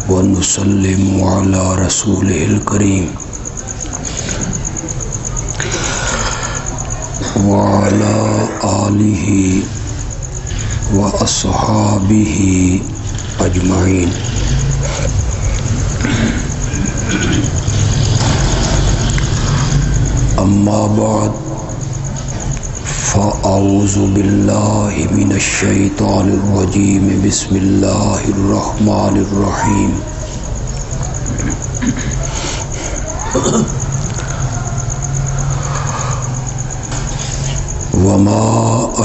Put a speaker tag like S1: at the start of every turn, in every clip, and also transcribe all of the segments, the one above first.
S1: ونسلم على رسوله الكريم وعلى آله وأصحابه أجمعين. أما بعد فأعوذ بالله من الشيطان الرجيم. بسم الله الرحمن الرحيم. وما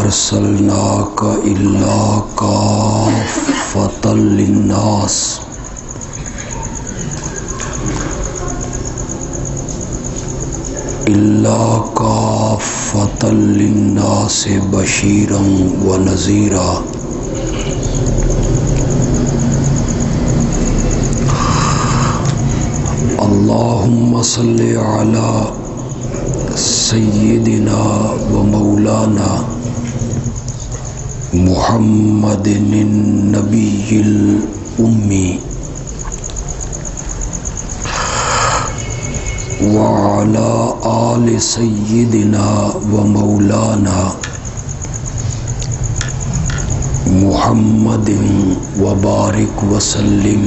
S1: أرسلناك إلا كافة للناس بشيرا ونذيرا. اللهم صل على سيدنا ومولانا محمد النبي الأمي وعلى آل سيدنا ومولانا محمد وبارك وسلم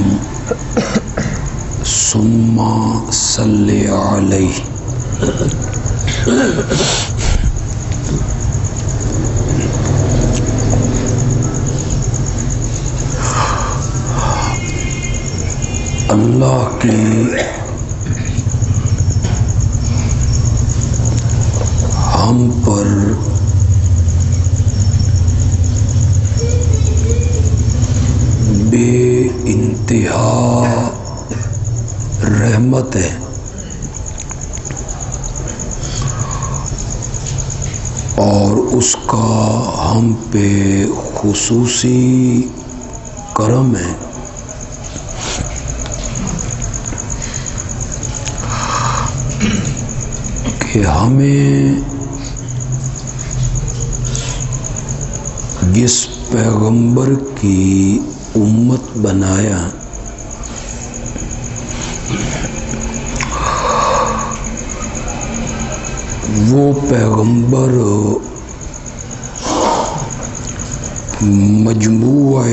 S1: ثم صل عليه. اللہ کی ہم پر بے انتہا رحمت ہے اور اس کا ہم پہ خصوصی کرم ہے کہ ہمیں جس پیغمبر کی امت بنایا وہ پیغمبر مجموعہ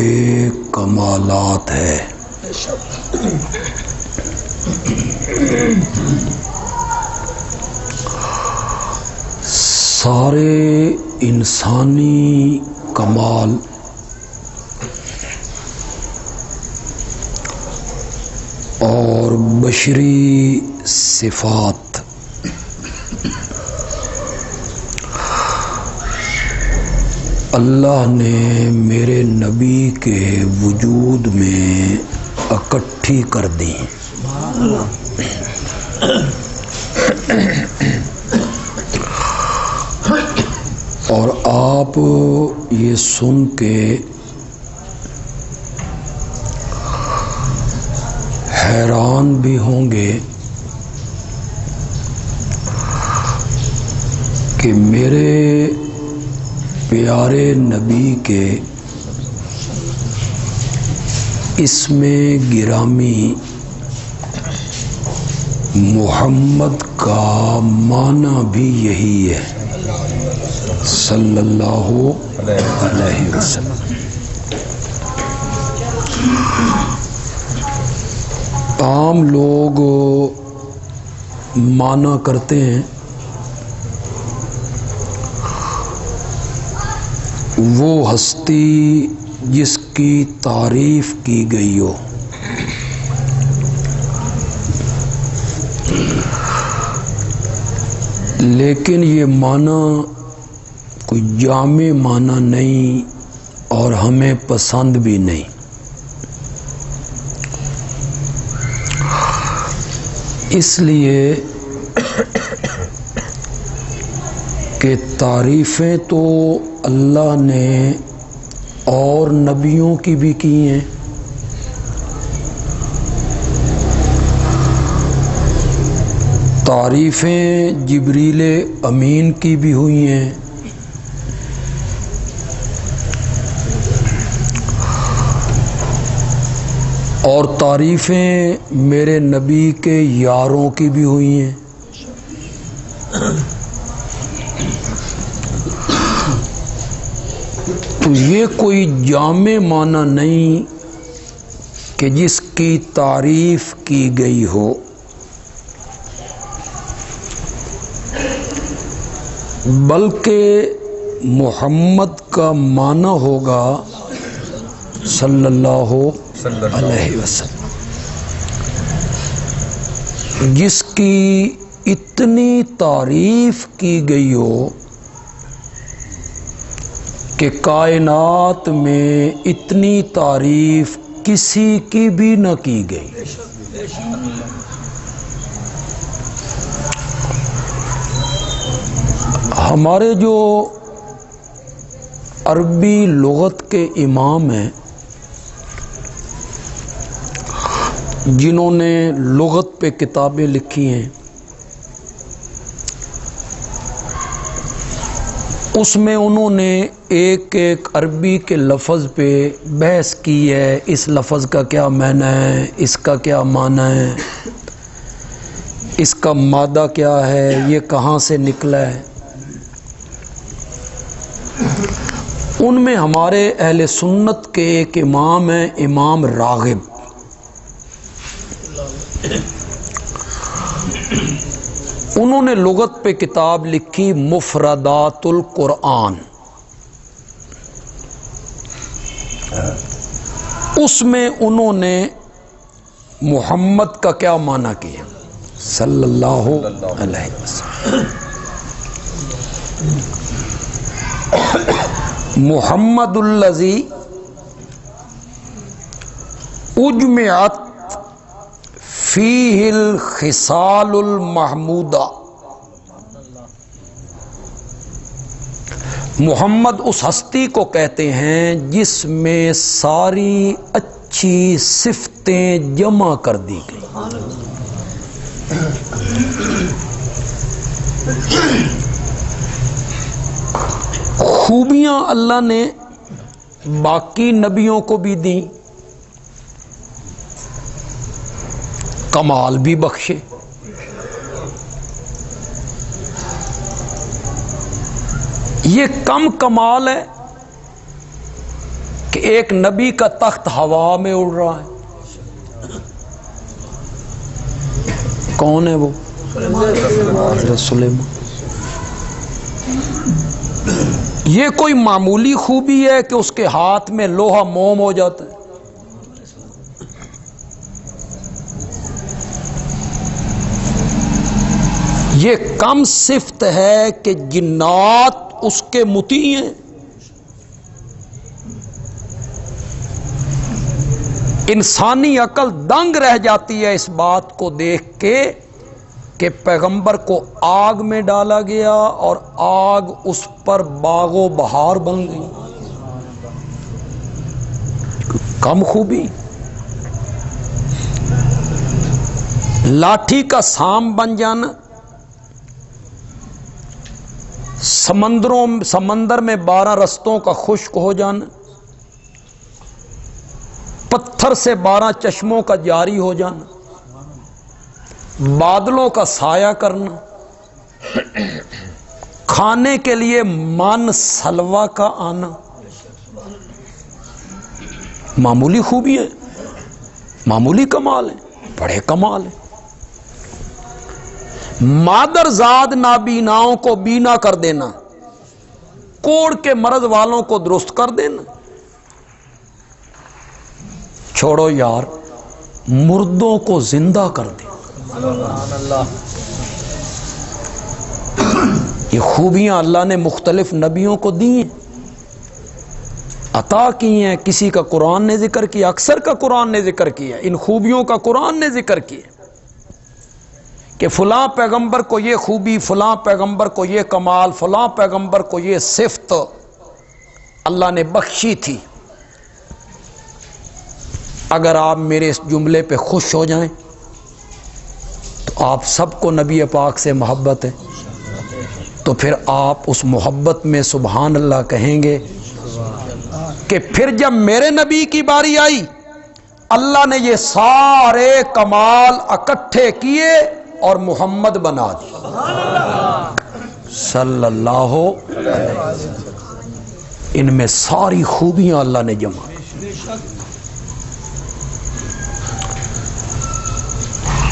S1: کمالات ہے. سارے انسانی کمال اور بشری صفات اللہ نے میرے نبی کے وجود میں اکٹھی کر دی. اور آپ یہ سن کے حیران بھی ہوں گے کہ میرے پیارے نبی کے اسم گرامی محمد کا معنی بھی یہی ہے صلی اللہ علیہ وسلم. عام لوگ معنی کرتے ہیں وہ ہستی جس کی تعریف کی گئی ہو. لیکن یہ معنی کوئی جامع معنی نہیں اور ہمیں پسند بھی نہیں. اس لیے کہ تعریفیں تو اللہ نے اور نبیوں کی بھی کی ہیں، تعریفیں جبریل امین کی بھی ہوئی ہیں، اور تعریفیں میرے نبی کے یاروں کی بھی ہوئی ہیں۔ تو یہ کوئی جامع معنی نہیں کہ جس کی تعریف کی گئی ہو، بلکہ محمد کا معنی ہوگا صلی اللہ علیہ وسلم، جس کی اتنی تعریف کی گئی ہو کہ کائنات میں اتنی تعریف کسی کی بھی نہ کی گئی۔ ہمارے جو عربی لغت کے امام ہیں، جنہوں نے لغت پہ کتابیں لکھی ہیں، اس میں انہوں نے ایک ایک عربی کے لفظ پہ بحث کی ہے، اس لفظ کا کیا معنی ہے، اس کا کیا معنی ہے، اس کا مادہ کیا ہے، یہ کہاں سے نکلا ہے۔ ان میں ہمارے اہل سنت کے ایک امام ہیں، امام راغب۔ انہوں نے لغت پہ کتاب لکھی مفردات القرآن، اس میں انہوں نے محمد کا کیا معنی کیا صلی اللہ علیہ وسلم۔ محمد الذی اجمعت فیہ الخصال المحمودہ، محمد اس ہستی کو کہتے ہیں جس میں ساری اچھی صفتیں جمع کر دی گئی۔ خوبیاں اللہ نے باقی نبیوں کو بھی دیں، کمال بھی بخشے۔ یہ کم کمال ہے کہ ایک نبی کا تخت ہوا میں اڑ رہا ہے۔ کون ہے وہ؟ حضرت سلیمان۔ یہ کوئی معمولی خوبی ہے کہ اس کے ہاتھ میں لوہا موم ہو جاتا ہے؟ یہ کم صفت ہے کہ جنات اس کے مطیع ہیں؟ انسانی عقل دنگ رہ جاتی ہے اس بات کو دیکھ کے کہ پیغمبر کو آگ میں ڈالا گیا اور آگ اس پر باغ و بہار بن گئی۔ کم خوبی؟ لاٹھی کا سام بن جانا، سمندر میں 12 رستوں کا خشک ہو جانا، پتھر سے 12 چشموں کا جاری ہو جانا، بادلوں کا سایہ کرنا، کھانے کے لیے من سلوا کا آنا، معمولی خوبی ہے، معمولی کمال ہے، بڑے کمال ہے۔ مادر زاد نابیناؤں کو بینا کر دینا، کوڑ کے مرض والوں کو درست کر دینا۔ چھوڑو یار، مردوں کو زندہ کر دینا۔ یہ خوبیاں اللہ نے مختلف نبیوں کو دی ہیں، عطا کی ہیں۔ کسی کا قرآن نے ذکر کیا، اکثر کا قرآن نے ذکر کیا، ان خوبیوں کا قرآن نے ذکر کیا کہ فلاں پیغمبر کو یہ خوبی، فلاں پیغمبر کو یہ کمال، فلاں پیغمبر کو یہ صفت اللہ نے بخشی تھی۔ اگر آپ میرے اس جملے پہ خوش ہو جائیں تو آپ سب کو نبی پاک سے محبت ہے، تو پھر آپ اس محبت میں سبحان اللہ کہیں گے کہ پھر جب میرے نبی کی باری آئی اللہ نے یہ سارے کمال اکٹھے کیے اور محمد بنا دی صلی اللہ علیہ وسلم. ان میں ساری خوبیاں اللہ نے جمع کی.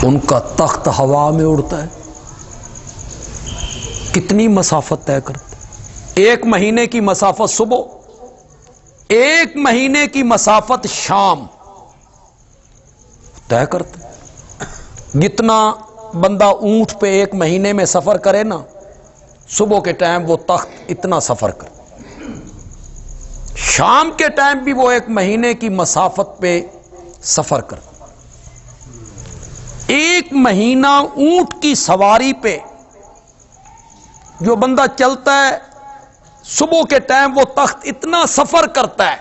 S1: ان کا تخت ہوا میں اڑتا ہے. کتنی مسافت طے کرتے؟ 1 مہینے کی مسافت صبح، 1 مہینے کی مسافت شام طے کرتے. جتنا بندہ اونٹ پہ 1 مہینے میں سفر کرے نا، صبح کے ٹائم وہ تخت اتنا سفر کرے. شام کے ٹائم بھی وہ 1 مہینے کی مسافت پہ سفر کرتے. 1 مہینہ اونٹ کی سواری پہ جو بندہ چلتا ہے، صبح کے ٹائم وہ تخت اتنا سفر کرتا ہے.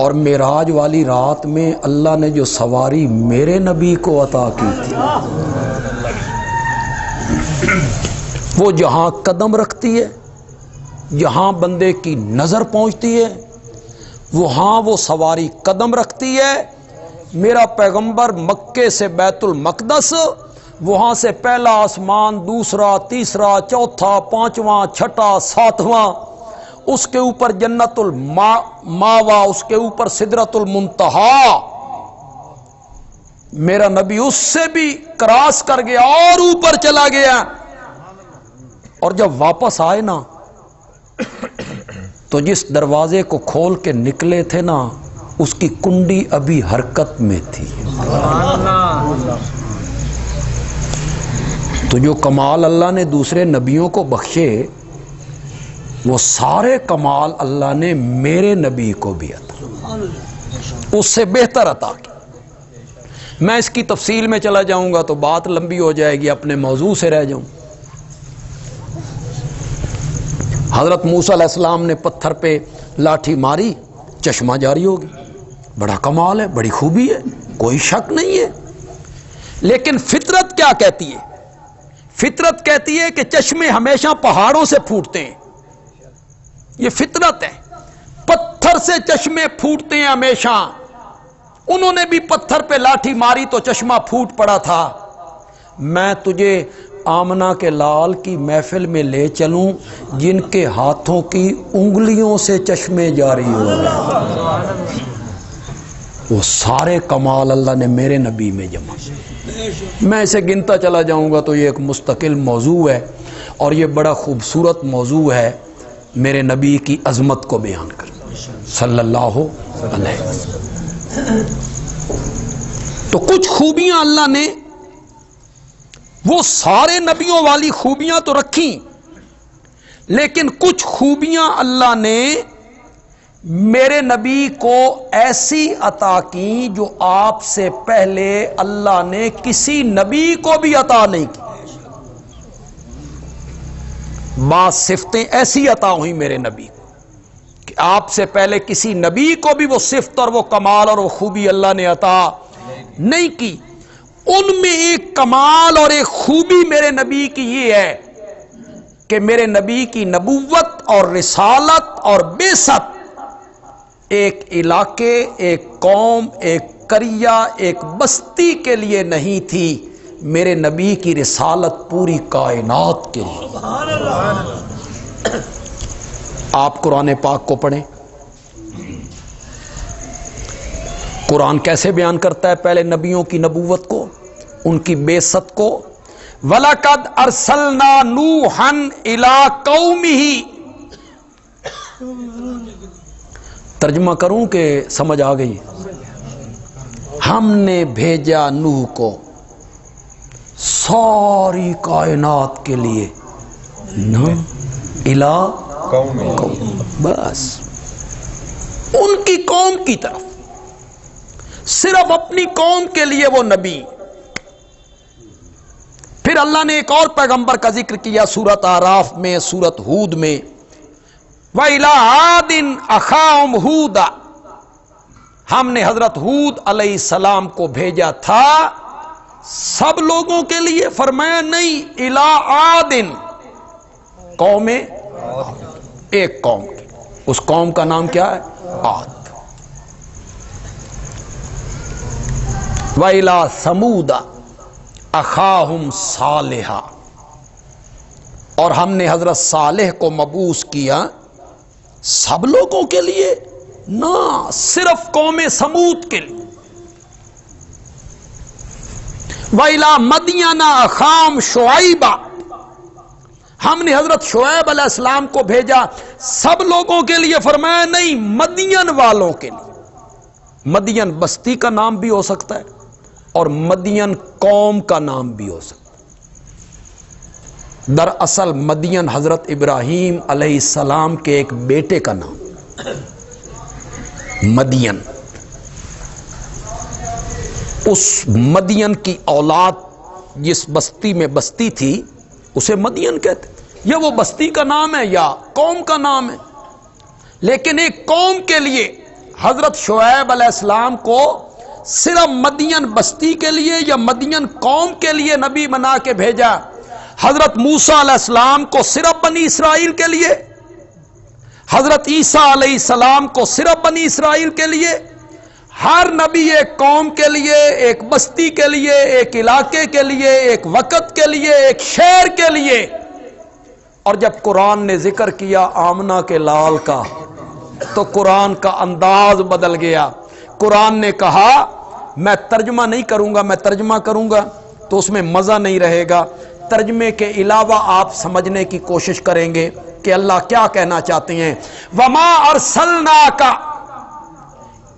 S1: اور معراج والی رات میں اللہ نے جو سواری میرے نبی کو عطا کی تھی، وہ جہاں قدم رکھتی ہے، جہاں بندے کی نظر پہنچتی ہے، وہاں وہ سواری قدم رکھتی ہے. میرا پیغمبر مکے سے بیت المقدس، وہاں سے پہلا آسمان، دوسرا، تیسرا، چوتھا، 5واں، 6واں، 7واں، اس کے اوپر جنت الماوا، اس کے اوپر سدرۃ المنتہا. میرا نبی اس سے بھی کراس کر گیا اور اوپر چلا گیا. اور جب واپس آئے نا، تو جس دروازے کو کھول کے نکلے تھے نا، اس کی کنڈی ابھی حرکت میں تھی. تو جو کمال اللہ نے دوسرے نبیوں کو بخشے، وہ سارے کمال اللہ نے میرے نبی کو بھی عطا، اس سے بہتر عطا کی. میں اس کی تفصیل میں چلا جاؤں گا تو بات لمبی ہو جائے گی، اپنے موضوع سے رہ جاؤں. حضرت موسیٰ علیہ السلام نے پتھر پہ لاٹھی ماری، چشمہ جاری ہو گیا. بڑا کمال ہے، بڑی خوبی ہے، کوئی شک نہیں ہے. لیکن فطرت کیا کہتی ہے؟ فطرت کہتی ہے کہ چشمے ہمیشہ پہاڑوں سے پھوٹتے ہیں. یہ فطرت ہے. پتھر سے چشمے پھوٹتے ہیں ہمیشہ. انہوں نے بھی پتھر پہ لاٹھی ماری تو چشمہ پھوٹ پڑا تھا. میں تجھے آمنہ کے لال کی محفل میں لے چلوں جن کے ہاتھوں کی انگلیوں سے چشمے جاری ہو گئے. وہ سارے کمال اللہ نے میرے نبی میں جمع. میں اسے گنتا چلا جاؤں گا تو یہ ایک مستقل موضوع ہے، اور یہ بڑا خوبصورت موضوع ہے میرے نبی کی عظمت کو بیان کرنا صلی اللہ علیہ وسلم. تو کچھ خوبیاں اللہ نے، وہ سارے نبیوں والی خوبیاں تو رکھیں، لیکن کچھ خوبیاں اللہ نے میرے نبی کو ایسی عطا کی جو آپ سے پہلے اللہ نے کسی نبی کو بھی عطا نہیں کی. بعض صفتیں ایسی عطا ہوئی میرے نبی کو کہ آپ سے پہلے کسی نبی کو بھی وہ صفت اور وہ کمال اور وہ خوبی اللہ نے عطا نہیں کی. ان میں ایک کمال اور ایک خوبی میرے نبی کی یہ ہے کہ میرے نبی کی نبوت اور رسالت اور بعثت ایک علاقے، ایک قوم، ایک قریہ، ایک بستی کے لیے نہیں تھی. میرے نبی کی رسالت پوری کائنات کے لیے. آپ قرآن پاک کو پڑھیں. قرآن کیسے بیان کرتا ہے پہلے نبیوں کی نبوت کو، ان کی بعثت کو. وَلَقَدْ أَرْسَلْنَا نُوحًا إِلَىٰ قَوْمِهِ. ترجمہ کروں کہ سمجھ آ گئی؟ ہم نے بھیجا نوح کو ساری کائنات کے لیے، الہ قوم، بس ان کی قوم کی طرف، صرف اپنی قوم کے لیے وہ نبی. پھر اللہ نے ایک اور پیغمبر کا ذکر کیا سورۃ اعراف میں، سورۃ ہود میں. وَإِلَىٰ عَادٍ أَخَاهُمْ هُودًا. ہم نے حضرت ہود علیہ السلام کو بھیجا تھا سب لوگوں کے لیے، فرمایا نہیں، إِلَىٰ عَادٍ، قوم ایک قوم کی. اس قوم کا نام کیا ہے؟ عاد. وَإِلَىٰ ثَمُودَ أَخَاهُمْ صَالِحًا، اور ہم نے حضرت صالح کو مبعوث کیا سب لوگوں کے لیے نہ، صرف قوم سمود کے لیے۔ وَإِلَىٰ مَدْيَنَ أَخَاهُمْ شُعَيْبًا، ہم نے حضرت شعیب علیہ السلام کو بھیجا سب لوگوں کے لیے، فرمایا نہیں مدین والوں کے لیے۔ مدین بستی کا نام بھی ہو سکتا ہے اور مدین قوم کا نام بھی ہو سکتا ہے۔ دراصل مدین حضرت ابراہیم علیہ السلام کے ایک بیٹے کا نام مدین، اس مدین کی اولاد جس بستی میں بستی تھی اسے مدین کہتے، یا وہ بستی کا نام ہے یا قوم کا نام ہے، لیکن ایک قوم کے لیے حضرت شعیب علیہ السلام کو صرف مدین بستی کے لیے یا مدین قوم کے لیے نبی بنا کے بھیجا، حضرت موسیٰ علیہ السلام کو صرف بنی اسرائیل کے لیے، حضرت عیسیٰ علیہ السلام کو صرف بنی اسرائیل کے لیے، ہر نبی ایک قوم کے لیے، ایک بستی کے لیے، ایک علاقے کے لیے، ایک وقت کے لیے، ایک شہر کے لیے۔ اور جب قرآن نے ذکر کیا آمنہ کے لال کا تو قرآن کا انداز بدل گیا۔ قرآن نے کہا میں ترجمہ نہیں کروں گا، میں ترجمہ کروں گا تو اس میں مزہ نہیں رہے گا، ترجمے کے علاوہ آپ سمجھنے کی کوشش کریں گے کہ اللہ کیا کہنا چاہتے ہیں۔ وَمَا أَرْسَلْنَاكَ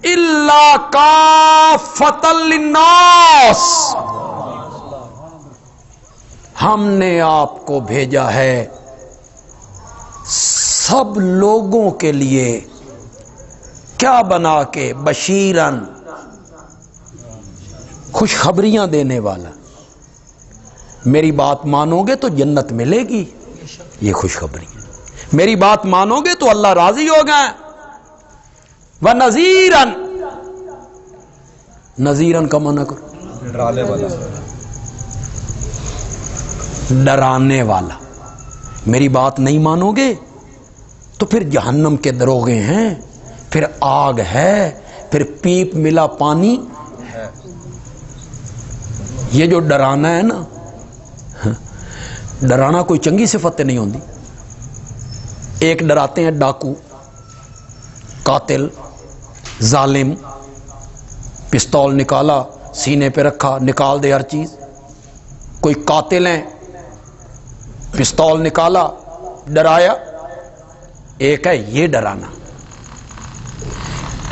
S1: إِلَّا كَافَّةً لِلنَّاسِ، ہم نے آپ کو بھیجا ہے سب لوگوں کے لیے، کیا بنا کے؟ بشیرن، خوشخبریاں دینے والا۔ میری بات مانو گے تو جنت ملے گی، یہ خوشخبری ہے۔ میری بات مانو گے تو اللہ راضی ہوگا۔ وَنَذِيرًا، نذیرن کا معنی کرو ڈرانے والا۔ میری بات نہیں مانو گے تو پھر جہنم کے دروغے ہیں، پھر آگ ہے، پھر پیپ ملا پانی ہے۔ یہ جو ڈرانا ہے نا، ڈرانا کوئی چنگی صفت نہیں ہوتی۔ ایک ڈراتے ہیں ڈاکو، قاتل، ظالم، پستول نکالا سینے پہ رکھا، نکال دے ہر چیز۔ کوئی قاتل ہیں، پستول نکالا ڈرایا۔ ایک ہے یہ ڈرانا،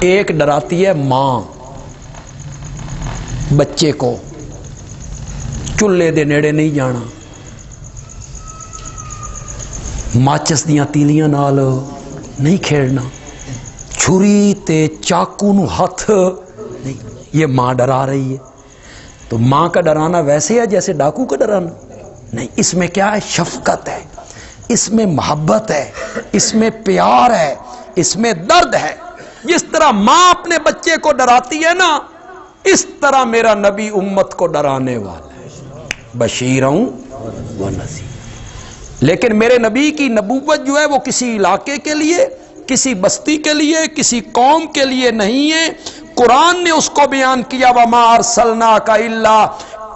S1: ایک ڈراتی ہے ماں بچے کو، چولہے دے نیڑے نہیں جانا، ماچس دیاں تیلیاں نال نہیں کھیڑنا، چھری تے چاقو نو ہاتھ نہیں۔ یہ ماں ڈرا رہی ہے۔ تو ماں کا ڈرانا ویسے ہے جیسے ڈاکو کا ڈرانا نہیں، اس میں کیا ہے؟ شفقت ہے، اس میں محبت ہے، اس میں پیار ہے، اس میں درد ہے۔ جس طرح ماں اپنے بچے کو ڈراتی ہے نا، اس طرح میرا نبی امت کو ڈرانے والا ہے، بشیروں و نذیر۔ لیکن میرے نبی کی نبوت جو ہے وہ کسی علاقے کے لیے، کسی بستی کے لیے، کسی قوم کے لیے نہیں ہے۔ قرآن نے اس کو بیان کیا وَمَا أَرْسَلْنَاكَ إِلَّا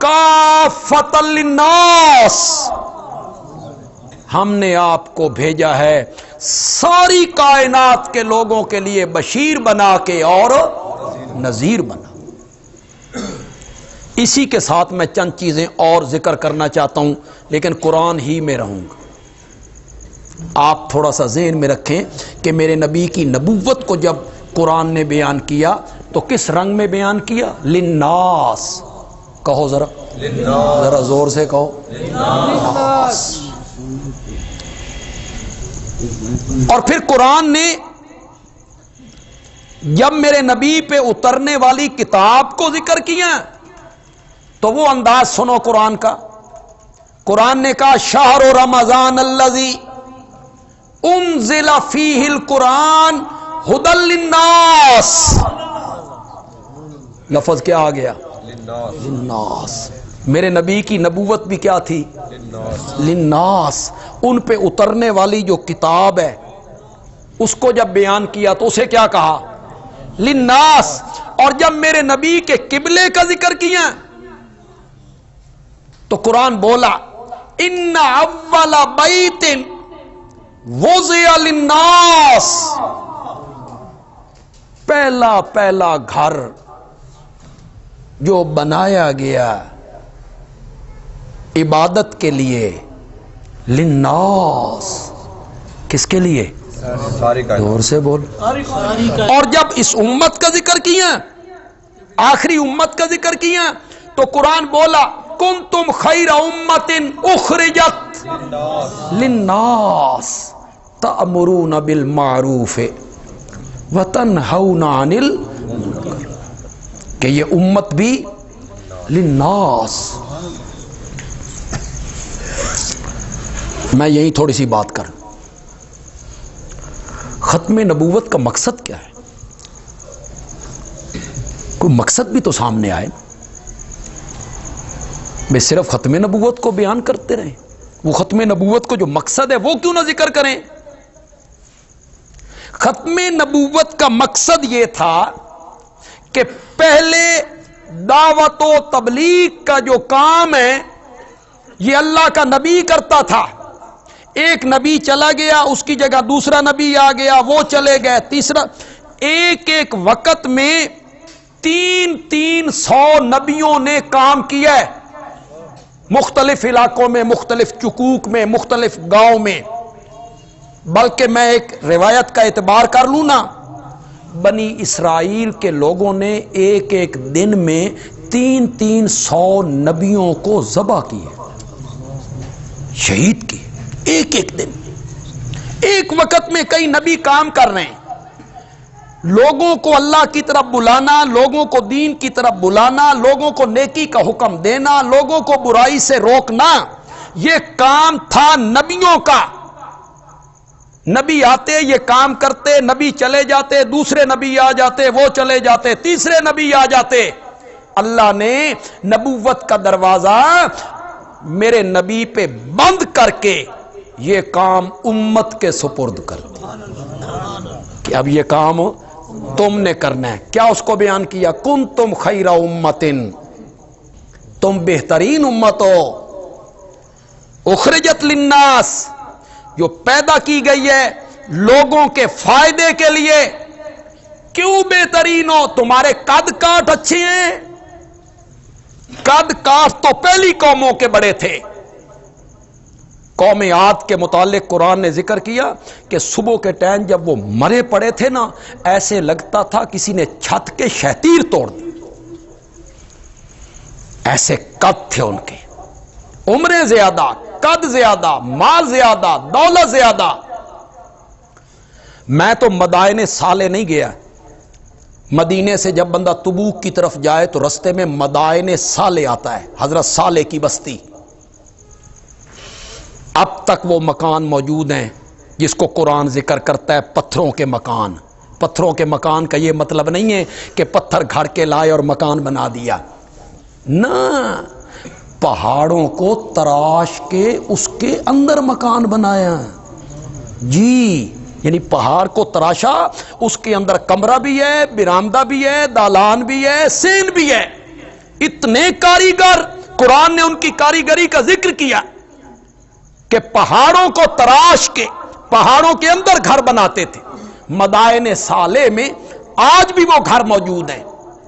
S1: كَافَّةً لِلنَّاسِ، ہم نے آپ کو بھیجا ہے ساری کائنات کے لوگوں کے لیے بشیر بنا کے اور نذیر بنا۔ اسی کے ساتھ میں چند چیزیں اور ذکر کرنا چاہتا ہوں، لیکن قرآن ہی میں رہوں گا۔ آپ تھوڑا سا ذہن میں رکھیں کہ میرے نبی کی نبوت کو جب قرآن نے بیان کیا تو کس رنگ میں بیان کیا؟ للناس، کہو ذرا ذرا زور سے کہو للناس۔ اور پھر قرآن نے جب میرے نبی پہ اترنے والی کتاب کو ذکر کیا تو وہ انداز سنو قرآن کا۔ قرآن نے کہا شہر رمضان الذی انزل فیہ القرآن ہدی للناس، لفظ کیا آ گیا؟ للناس۔ میرے نبی کی نبوت بھی کیا تھی؟ للناس۔ ان پہ اترنے والی جو کتاب ہے اس کو جب بیان کیا تو اسے کیا کہا؟ للناس۔ اور جب میرے نبی کے قبلے کا ذکر کیا تو قرآن بولا ان اول بیت وضع للناس، پہلا گھر جو بنایا گیا عبادت کے لیے، للناس، کس کے لیے؟ زور سے بول. اور جب اس امت کا ذکر کیا، آخری امت کا ذکر کیا، تو قرآن بولا کنتم خیر امت اخرجت للناس تأمرون بالمعروف وتنہون عن المنکر، کہ یہ امت بھی للناس. میں یہی تھوڑی سی بات کروں. ختم نبوت کا مقصد کیا ہے؟ کوئی مقصد بھی تو سامنے آئے. میں صرف ختم نبوت کو بیان کرتے رہیں، وہ ختم نبوت کو جو مقصد ہے وہ کیوں نہ ذکر کریں؟ ختم نبوت کا مقصد یہ تھا کہ پہلے دعوت و تبلیغ کا جو کام ہے یہ اللہ کا نبی کرتا تھا. ایک نبی چلا گیا، اس کی جگہ دوسرا نبی آ گیا، وہ چلے گئے، تیسرا. ایک وقت میں 300 نبیوں نے کام کیا ہے، مختلف علاقوں میں، مختلف چکوک میں، مختلف گاؤں میں. بلکہ میں ایک روایت کا اعتبار کر لوں نا، بنی اسرائیل کے لوگوں نے ایک دن میں 300 نبیوں کو ذبح کیے، شہید کیے. ایک دن، ایک وقت میں کئی نبی کام کر رہے ہیں، لوگوں کو اللہ کی طرف بلانا، لوگوں کو دین کی طرف بلانا، لوگوں کو نیکی کا حکم دینا، لوگوں کو برائی سے روکنا، یہ کام تھا نبیوں کا. نبی آتے یہ کام کرتے، نبی چلے جاتے، دوسرے نبی آ جاتے، وہ چلے جاتے، تیسرے نبی آ جاتے. اللہ نے نبوت کا دروازہ میرے نبی پہ بند کر کے یہ کام امت کے سپرد کر دیا کہ اب یہ کام تم نے کرنا ہے. کیا اس کو بیان کیا؟ کنتم خیر امتن، تم بہترین امت ہو، اخرجت للناس، جو پیدا کی گئی ہے لوگوں کے فائدے کے لیے. کیوں بہترین ہو؟ تمہارے قد کاٹ اچھے ہیں. قد کاٹ تو پہلی قوموں کے بڑے تھے. قوم عاد کے متعلق قرآن نے ذکر کیا کہ صبح کے ٹائم جب وہ مرے پڑے تھے نا، ایسے لگتا تھا کسی نے چھت کے شتیر توڑ دی، ایسے قد تھے ان کے. عمریں زیادہ، قد زیادہ، مال زیادہ، دولت زیادہ. میں تو مدائن صالح نہیں گیا. مدینے سے جب بندہ تبوک کی طرف جائے تو رستے میں مدائن صالح آتا ہے، حضرت صالح کی بستی. اب تک وہ مکان موجود ہیں جس کو قرآن ذکر کرتا ہے پتھروں کے مکان. پتھروں کے مکان کا یہ مطلب نہیں ہے کہ پتھر گھڑ کے لائے اور مکان بنا دیا، نہ، پہاڑوں کو تراش کے اس کے اندر مکان بنایا. جی، یعنی پہاڑ کو تراشا، اس کے اندر کمرہ بھی ہے، برآمدہ بھی ہے، دالان بھی ہے، سین بھی ہے. اتنے کاریگر، قرآن نے ان کی کاریگری کا ذکر کیا کہ پہاڑوں کو تراش کے پہاڑوں کے اندر گھر بناتے تھے. مدائن صالح میں آج بھی وہ گھر موجود ہیں،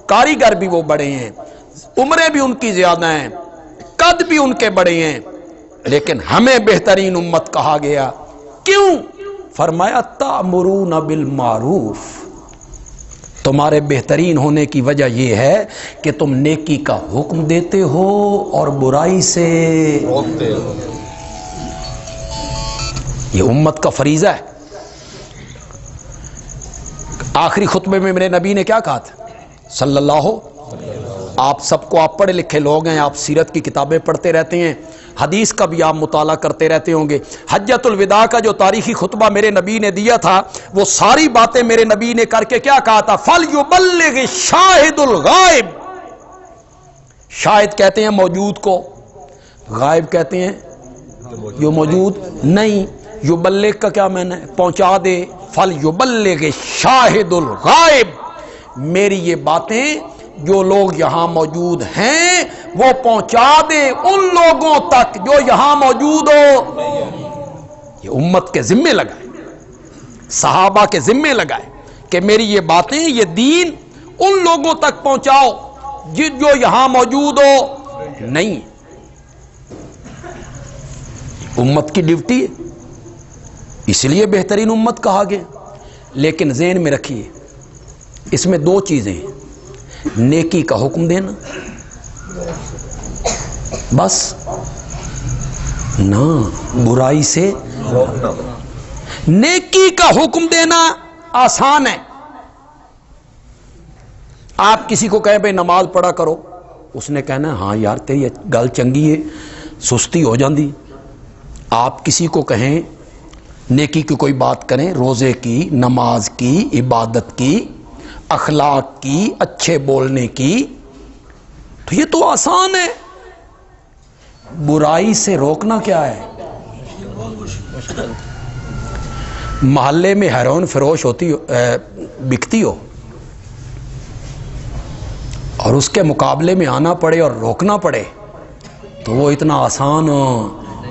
S1: کاریگر بھی وہ بڑے ہیں، عمریں بھی ان کی زیادہ ہیں، قد بھی ان کے بڑے ہیں. لیکن ہمیں بہترین امت کہا گیا. کیوں؟ فرمایا تأمرون بالمعروف. تمہارے بہترین ہونے کی وجہ یہ ہے کہ تم نیکی کا حکم دیتے ہو اور برائی سے روکتے ہو. یہ امت کا فریضہ ہے. آخری خطبے میں میرے نبی نے کیا کہا تھا صلی اللہ ہو. آپ سب کو، آپ پڑھے لکھے لوگ ہیں، آپ سیرت کی کتابیں پڑھتے رہتے ہیں، حدیث کا بھی آپ مطالعہ کرتے رہتے ہوں گے. حجۃ الوداع کا جو تاریخی خطبہ میرے نبی نے دیا تھا، وہ ساری باتیں میرے نبی نے کر کے کیا کہا تھا؟ فَلْيُبَلِّغِ الشَّاهِدُ الْغَائِبِ. شاہد کہتے ہیں موجود کو، غائب کہتے ہیں جو موجود نہیں. یبلغ کا کیا معنی ہے؟ پہنچا دے. فَلْيُبَلِّغِ الشَّاهِدُ الْغَائِبِ. میری یہ باتیں جو لوگ یہاں موجود ہیں وہ پہنچا دیں ان لوگوں تک جو یہاں موجود ہو. یہ امت کے ذمے لگائے, صحابہ کے ذمے لگائے کہ میری یہ باتیں, یہ دین ان لوگوں تک پہنچاؤ جو یہاں موجود ہو. نہیں, امت کی ڈیوٹی ہے, اس لیے بہترین امت کہا گیا. لیکن ذہن میں رکھیے اس میں دو چیزیں ہیں, نیکی کا حکم دینا بس, نہ برائی سے روکنا. نیکی کا حکم دینا آسان ہے. آپ کسی کو کہیں بھائی نماز پڑھا کرو, اس نے کہنا ہاں یار تیری گل چنگی ہے, سستی ہو جاندی. آپ کسی کو کہیں نیکی کی کوئی بات کریں, روزے کی, نماز کی, عبادت کی, اخلاق کی, اچھے بولنے کی, تو یہ تو آسان ہے. برائی سے روکنا کیا ہے؟ محلے میں ہیروئن فروش ہوتی بکتی ہو اور اس کے مقابلے میں آنا پڑے اور روکنا پڑے تو وہ اتنا آسان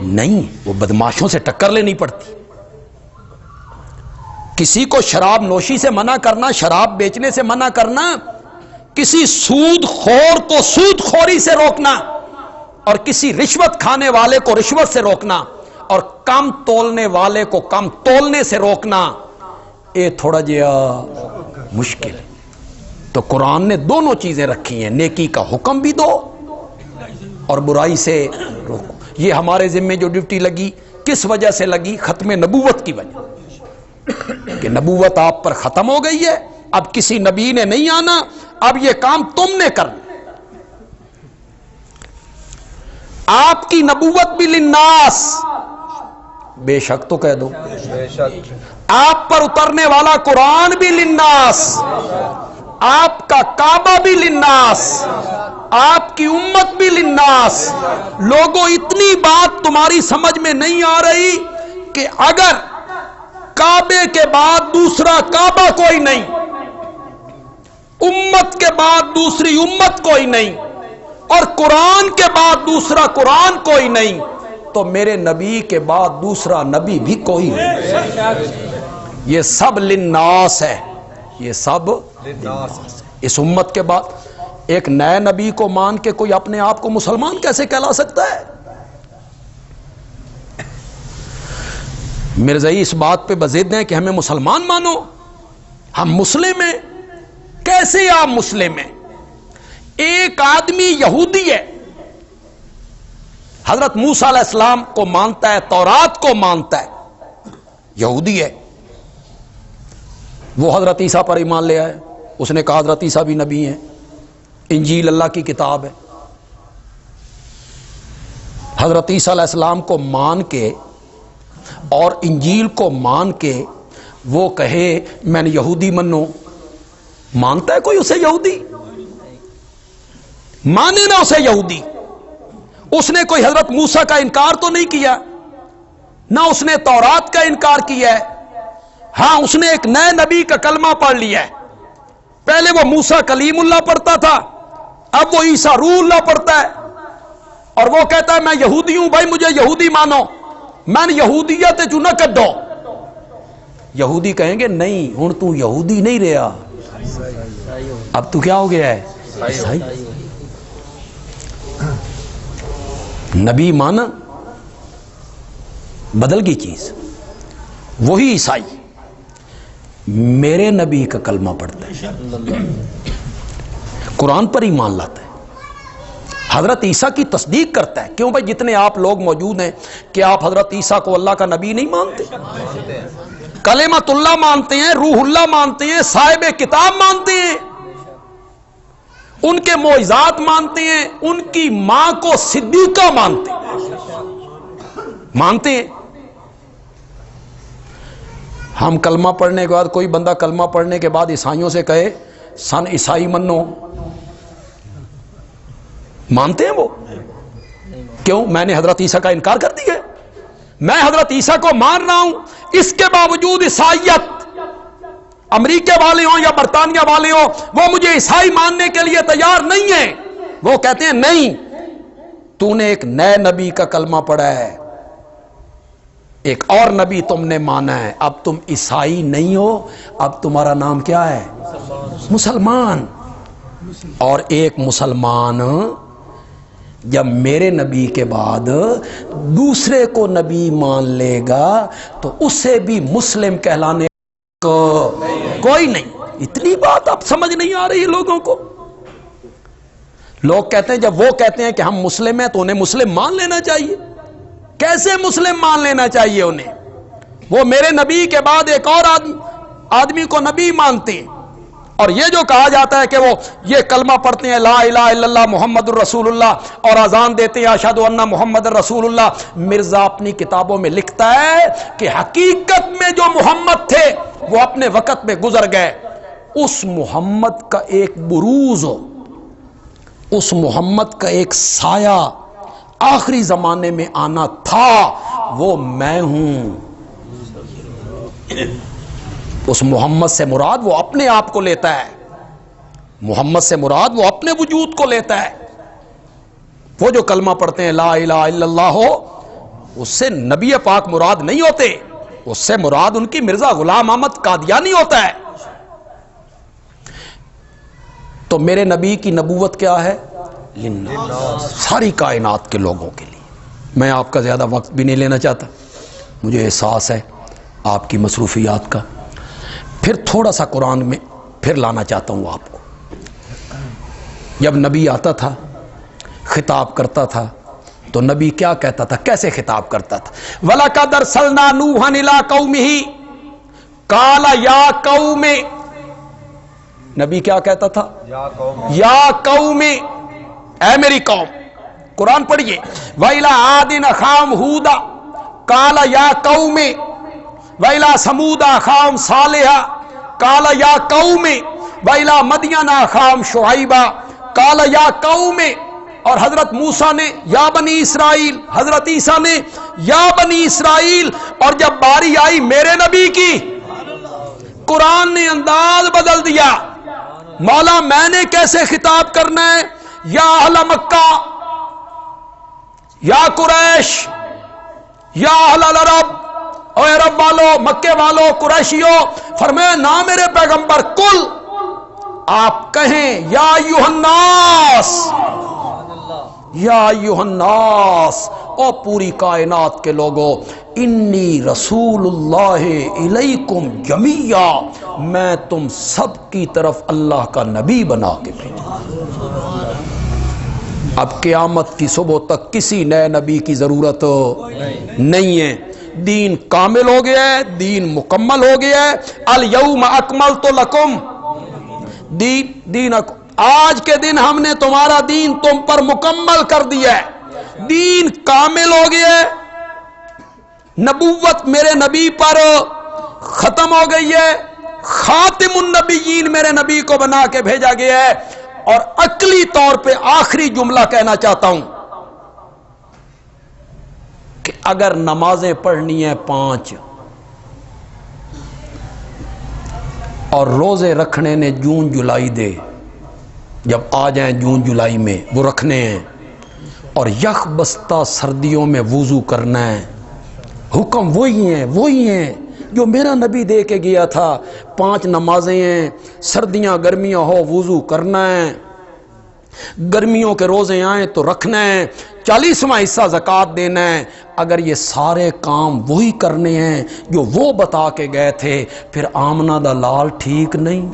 S1: نہیں, وہ بدماشوں سے ٹکر لینی پڑتی. کسی کو شراب نوشی سے منع کرنا, شراب بیچنے سے منع کرنا, کسی سود خور کو سود خوری سے روکنا, اور کسی رشوت کھانے والے کو رشوت سے روکنا, اور کم تولنے والے کو کم تولنے سے روکنا, یہ تھوڑا جیا مشکل ہے. تو قرآن نے دونوں چیزیں رکھی ہیں, نیکی کا حکم بھی دو اور برائی سے روکو. یہ ہمارے ذمے جو ڈیوٹی لگی کس وجہ سے لگی؟ ختم نبوت کی وجہ, کہ نبوت آپ پر ختم ہو گئی ہے, اب کسی نبی نے نہیں آنا, اب یہ کام تم نے کرنا. آپ کی نبوت بھی للناس, بے شک تو کہہ دو, آپ پر اترنے والا قرآن بھی للناس, آپ کا کعبہ بھی للناس, آپ کی امت بھی للناس. لوگوں اتنی بات تمہاری سمجھ میں نہیں آ رہی کہ اگر کعبے کے بعد دوسرا کعبہ کوئی نہیں, امت کے بعد دوسری امت کوئی نہیں, اور قرآن کے بعد دوسرا قرآن کوئی نہیں, تو میرے نبی کے بعد دوسرا نبی بھی کوئی نہیں. یہ سب للناس ہے, یہ سب للناس. اس امت کے بعد ایک نئے نبی کو مان کے کوئی اپنے آپ کو مسلمان کیسے کہلا سکتا ہے؟ مرزائی اس بات پہ بضد ہیں کہ ہمیں مسلمان مانو, ہم مسلم ہیں. کیسے آپ مسلم ہیں؟ ایک آدمی یہودی ہے, حضرت موسیٰ علیہ السلام کو مانتا ہے, تورات کو مانتا ہے, یہودی ہے. وہ حضرت عیسیٰ پر ایمان لے آئے, اس نے کہا حضرت عیسیٰ بھی نبی ہیں, انجیل اللہ کی کتاب ہے. حضرت عیسیٰ علیہ السلام کو مان کے اور انجیل کو مان کے وہ کہے میں نے یہودی منو, مانتا ہے کوئی اسے یہودی؟ مانے نہ اسے یہودی. اس نے کوئی حضرت موسیٰ کا انکار تو نہیں کیا, نہ اس نے تورات کا انکار کیا ہے. ہاں اس نے ایک نئے نبی کا کلمہ پڑھ لیا ہے. پہلے وہ موسیٰ کلیم اللہ پڑھتا تھا, اب وہ عیسیٰ روح اللہ پڑھتا ہے, اور وہ کہتا ہے میں یہودی ہوں, بھائی مجھے یہودی مانو, میں نے یہودیت جو نہ کر دو. یہودی کہیں گے نہیں ہن تو یہودی نہیں رہا, اب تو کیا ہو گیا ہے؟ عیسائی. نبی مانا بدل گئی چیز. وہی عیسائی میرے نبی کا کلمہ پڑھتا ہے, قرآن پر ایمان لاتا ہے, حضرت عیسیٰ کی تصدیق کرتا ہے. کیوں بھائی جتنے آپ لوگ موجود ہیں کہ آپ حضرت عیسیٰ کو اللہ کا نبی نہیں مانتے؟ کلمۃ اللہ مانتے ہیں, روح اللہ مانتے ہیں, صاحب کتاب مانتے ہیں, ان کے معجزات مانتے ہیں, ان کی ماں کو صدیقہ مانتے ہیں. ہم کلمہ پڑھنے کے بعد, کوئی بندہ کلمہ پڑھنے کے بعد عیسائیوں سے کہے سن عیسائی منو, مانتے ہیں وہ؟ کیوں؟ میں نے حضرت عیسیٰ کا انکار کر دیا, میں حضرت عیسیٰ کو مان رہا ہوں, اس کے باوجود عیسائیت امریکہ والے ہوں یا برطانیہ والے ہوں، وہ مجھے عیسائی ماننے کے لیے تیار نہیں ہیں۔ وہ کہتے ہیں نہیں، تو نے ایک نئے نبی کا کلمہ پڑھا ہے، ایک اور نبی تم نے مانا ہے، اب تم عیسائی نہیں ہو، اب تمہارا نام کیا ہے؟ مسلمان۔ اور ایک مسلمان جب میرے نبی کے بعد دوسرے کو نبی مان لے گا تو اسے بھی مسلم کہلانے کو کوئی نہیں۔ اتنی بات اب سمجھ نہیں آ رہی ہے لوگوں کو۔ لوگ کہتے ہیں جب وہ کہتے ہیں کہ ہم مسلم ہیں تو انہیں مسلم مان لینا چاہیے۔ کیسے مسلم مان لینا چاہیے انہیں؟ وہ میرے نبی کے بعد ایک اور آدمی کو نبی مانتے ہیں، اور یہ جو کہا جاتا ہے کہ وہ یہ کلمہ پڑھتے ہیں لا الہ الا اللہ محمد الرسول اللہ اور اذان دیتے ہیں اشہد ان محمد الرسول اللہ، مرزا اپنی کتابوں میں لکھتا ہے کہ حقیقت میں جو محمد تھے وہ اپنے وقت میں گزر گئے، اس محمد کا ایک بروز ہو، اس محمد کا ایک سایہ آخری زمانے میں آنا تھا، وہ میں ہوں۔ اس محمد سے مراد وہ اپنے آپ کو لیتا ہے، محمد سے مراد وہ اپنے وجود کو لیتا ہے۔ وہ جو کلمہ پڑھتے ہیں لا الہ الا اللہ ہو، اس سے نبی پاک مراد نہیں ہوتے، اس سے مراد ان کی مرزا غلام احمد قادیانی ہوتا ہے۔ تو میرے نبی کی نبوت کیا ہے؟ للناس، ساری کائنات کے لوگوں کے لیے۔ میں آپ کا زیادہ وقت بھی نہیں لینا چاہتا، مجھے احساس ہے آپ کی مصروفیات کا۔ پھر تھوڑا سا قرآن میں پھر لانا چاہتا ہوں آپ کو۔ جب نبی آتا تھا خطاب کرتا تھا تو نبی کیا کہتا تھا، کیسے خطاب کرتا تھا؟ وَلَقَدْ أَرْسَلْنَا نُوحًا إِلَىٰ قَوْمِهِ قَالَ يَا قَوْمِ، نبی کیا کہتا تھا؟ یا قوم، اے میری قوم۔ قرآن پڑھیے وَإِلَىٰ عَادٍ أَخَاهُمْ هُودًا قَالَ يَا قَوْمِ وَإِلَىٰ ثَمُودَ أَخَاهُمْ صَالِحًا قَالَ يَا قَوْمِ وَإِلَىٰ مَدْيَنَ أَخَاهُمْ شُعَيْبًا قَالَ يَا قَوْمِ، اور حضرت موسیٰ نے یا بنی اسرائیل، حضرت عیسیٰ نے یا بنی اسرائیل، اور جب باری آئی میرے نبی کی، قرآن نے انداز بدل دیا۔ مولا میں نے کیسے خطاب کرنا ہے؟ یا اہل مکہ، یا قریش، یا اہل العرب، اے عرب والو، مکے والو، قریشیو، فرمایا نا میرے پیغمبر، کل آپ کہیں یا ایھا الناس، یا ایھا الناس، او پوری کائنات کے لوگوں، انی رسول اللہ الیکم جمیعا، میں تم سب کی طرف اللہ کا نبی بنا کے بھیجا۔ اب قیامت کی صبح تک کسی نئے نبی کی ضرورت نہیں ہے، دین کامل ہو گیا ہے، دین مکمل ہو گیا ہے۔ الیوم اکملت لکم دینکم، آج کے دن ہم نے تمہارا دین تم پر مکمل کر دیا ہے، دین کامل ہو گیا ہے، نبوت میرے نبی پر ختم ہو گئی ہے، خاتم النبیین میرے نبی کو بنا کے بھیجا گیا ہے۔ اور عقلی طور پہ آخری جملہ کہنا چاہتا ہوں کہ اگر نمازیں پڑھنی ہیں 5 اور روزے رکھنے نے جون جولائی دے، جب آ جائیں جون جولائی میں وہ رکھنے ہیں، اور یخ بستہ سردیوں میں وضو کرنا ہے، حکم وہی ہیں جو میرا نبی دے کے گیا تھا۔ 5 نمازیں ہیں، سردیاں گرمیاں ہو وضو کرنا ہے، گرمیوں کے روزے آئیں تو رکھنا ہے، 40واں حصہ زکوٰۃ دینا ہے۔ اگر یہ سارے کام وہی کرنے ہیں جو وہ بتا کے گئے تھے، پھر آمنہ دا لال ٹھیک نہیں؟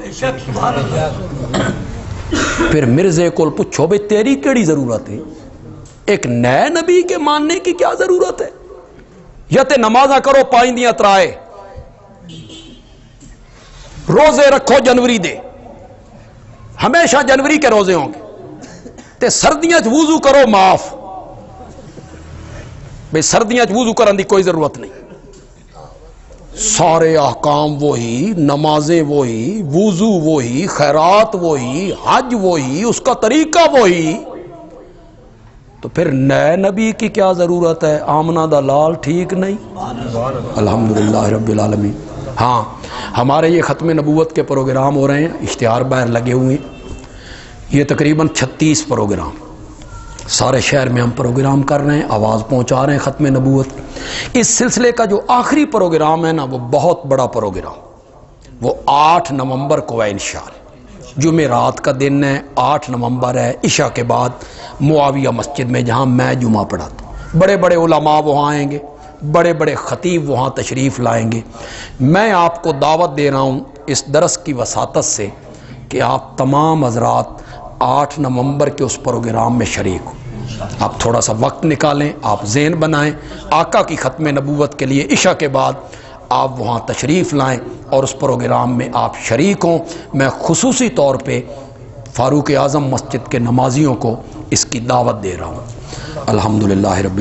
S1: پھر مرزے کو پوچھو بھئی تیری کیڑی ضرورت ہے؟ ایک نئے نبی کے ماننے کی کیا ضرورت ہے؟ یا تے نمازاں کرو پائندیاں ترائے، روزے رکھو جنوری دے، ہمیشہ جنوری کے روزے ہوں گے، تے سردیاں چ وضو کرو معاف، بھئی سردیاں چ وضو کرن دی کوئی ضرورت نہیں۔ سارے احکام وہی، نمازیں وہی، وضو وہی، خیرات وہی، حج وہی، اس کا طریقہ وہی، تو پھر نئے نبی کی کیا ضرورت ہے؟ آمنہ دا لال ٹھیک نہیں؟ الحمدللہ رب العالمین۔ ہاں ہمارے یہ ختم نبوت کے پروگرام ہو رہے ہیں، اشتہار باہر لگے ہوئے ہیں، یہ تقریباً 36 پروگرام سارے شہر میں ہم پروگرام کر رہے ہیں، آواز پہنچا رہے ہیں ختم نبوت۔ اس سلسلے کا جو آخری پروگرام ہے نا، وہ بہت بڑا پروگرام، وہ 8 نومبر کو ہے انشاءاللہ، جمعرات کا دن ہے، 8 نومبر ہے، عشاء کے بعد معاویہ مسجد میں جہاں میں جمعہ پڑھاتا ہوں۔ بڑے بڑے علماء وہاں آئیں گے، بڑے بڑے خطیب وہاں تشریف لائیں گے۔ میں آپ کو دعوت دے رہا ہوں اس درس کی وساطت سے کہ آپ تمام حضرات 8 نومبر کے اس پروگرام میں شریک ہوں۔ آپ تھوڑا سا وقت نکالیں، آپ ذہن بنائیں، آقا کی ختم نبوت کے لیے عشاء کے بعد آپ وہاں تشریف لائیں اور اس پروگرام میں آپ شریک ہوں۔ میں خصوصی طور پہ فاروق اعظم مسجد کے نمازیوں کو اس کی دعوت دے رہا ہوں۔ الحمدللہ رب